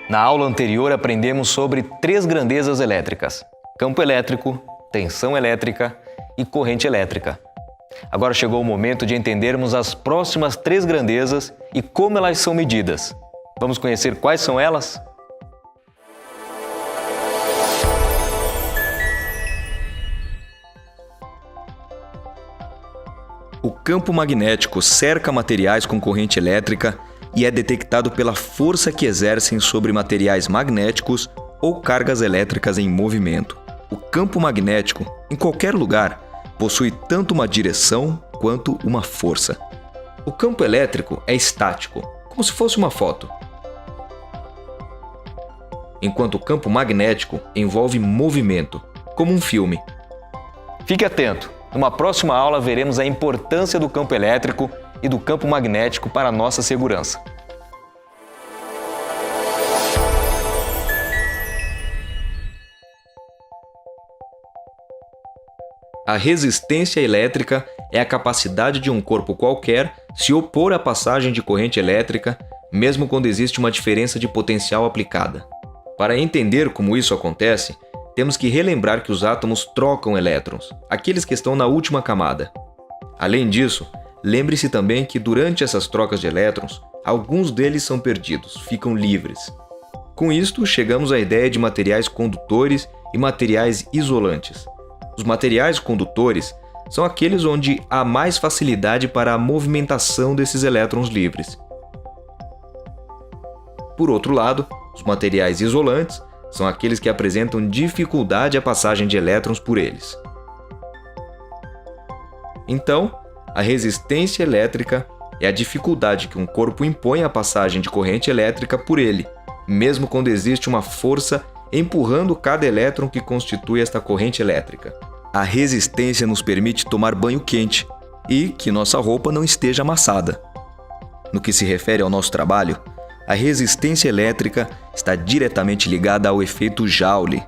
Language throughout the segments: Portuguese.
Na aula anterior aprendemos sobre 3 grandezas elétricas: campo elétrico, tensão elétrica e corrente elétrica. Agora chegou o momento de entendermos as próximas 3 grandezas e como elas são medidas. Vamos conhecer quais são elas? O campo magnético cerca materiais com corrente elétrica e é detectado pela força que exercem sobre materiais magnéticos ou cargas elétricas em movimento. O campo magnético, em qualquer lugar, possui tanto uma direção quanto uma força. O campo elétrico é estático, como se fosse uma foto, enquanto o campo magnético envolve movimento, como um filme. Fique atento! Numa próxima aula veremos a importância do campo elétrico e do campo magnético para a nossa segurança. A resistência elétrica é a capacidade de um corpo qualquer se opor à passagem de corrente elétrica, mesmo quando existe uma diferença de potencial aplicada. Para entender como isso acontece, temos que relembrar que os átomos trocam elétrons, aqueles que estão na última camada. Além disso, lembre-se também que durante essas trocas de elétrons, alguns deles são perdidos, ficam livres. Com isto, chegamos à ideia de materiais condutores e materiais isolantes. Os materiais condutores são aqueles onde há mais facilidade para a movimentação desses elétrons livres. Por outro lado, os materiais isolantes são aqueles que apresentam dificuldade à passagem de elétrons por eles. Então, a resistência elétrica é a dificuldade que um corpo impõe à passagem de corrente elétrica por ele, mesmo quando existe uma força empurrando cada elétron que constitui esta corrente elétrica. A resistência nos permite tomar banho quente e que nossa roupa não esteja amassada. No que se refere ao nosso trabalho, a resistência elétrica está diretamente ligada ao efeito Joule,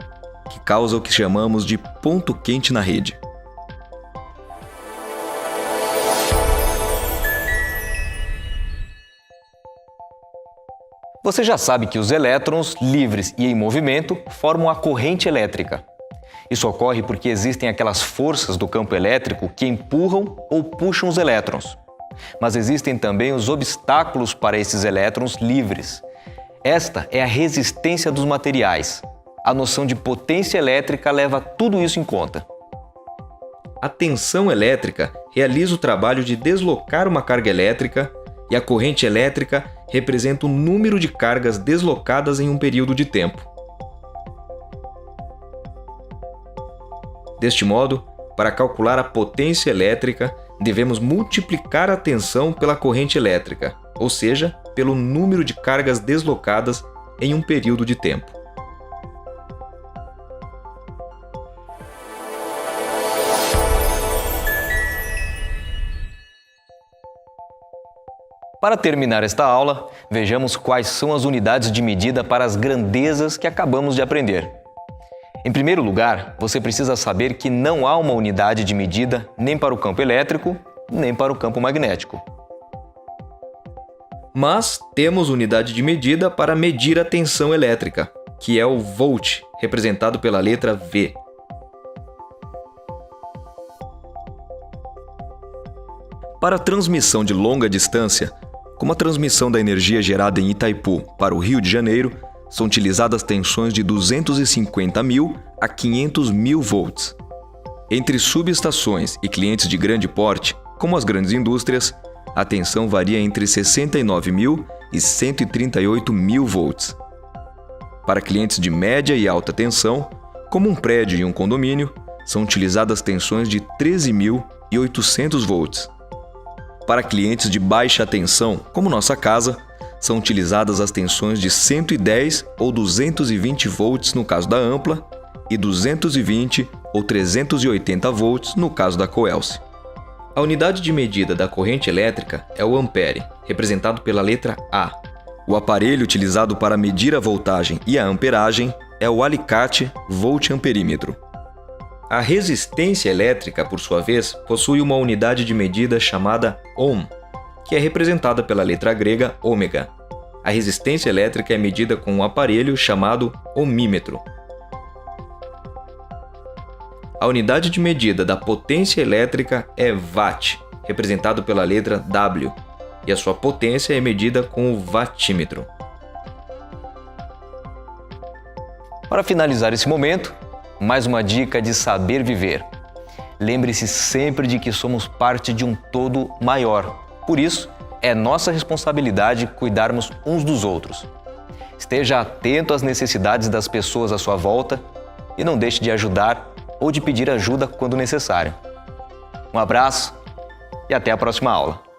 que causa o que chamamos de ponto quente na rede. Você já sabe que os elétrons, livres e em movimento, formam a corrente elétrica. Isso ocorre porque existem aquelas forças do campo elétrico que empurram ou puxam os elétrons. Mas existem também os obstáculos para esses elétrons livres. Esta é a resistência dos materiais. A noção de potência elétrica leva tudo isso em conta. A tensão elétrica realiza o trabalho de deslocar uma carga elétrica e a corrente elétrica representa o número de cargas deslocadas em um período de tempo. Deste modo, para calcular a potência elétrica, devemos multiplicar a tensão pela corrente elétrica, ou seja, pelo número de cargas deslocadas em um período de tempo. Para terminar esta aula, vejamos quais são as unidades de medida para as grandezas que acabamos de aprender. Em primeiro lugar, você precisa saber que não há uma unidade de medida nem para o campo elétrico, nem para o campo magnético. Mas temos unidade de medida para medir a tensão elétrica, que é o volt, representado pela letra V. Para a transmissão de longa distância, como a transmissão da energia gerada em Itaipu para o Rio de Janeiro, são utilizadas tensões de 250.000 a 500.000 volts. Entre subestações e clientes de grande porte, como as grandes indústrias, a tensão varia entre 69.000 e 138.000 volts. Para clientes de média e alta tensão, como um prédio e um condomínio, são utilizadas tensões de 13.800 volts. Para clientes de baixa tensão, como nossa casa, são utilizadas as tensões de 110 ou 220 volts no caso da Ampla e 220 ou 380 volts no caso da Coelce. A unidade de medida da corrente elétrica é o ampere, representado pela letra A. O aparelho utilizado para medir a voltagem e a amperagem é o alicate volt-amperímetro. A resistência elétrica, por sua vez, possui uma unidade de medida chamada ohm, que é representada pela letra grega ômega. A resistência elétrica é medida com um aparelho chamado ohmímetro. A unidade de medida da potência elétrica é watt, representado pela letra W, e a sua potência é medida com o wattímetro. Para finalizar esse momento, mais uma dica de saber viver. Lembre-se sempre de que somos parte de um todo maior. Por isso, é nossa responsabilidade cuidarmos uns dos outros. Esteja atento às necessidades das pessoas à sua volta e não deixe de ajudar ou de pedir ajuda quando necessário. Um abraço e até a próxima aula.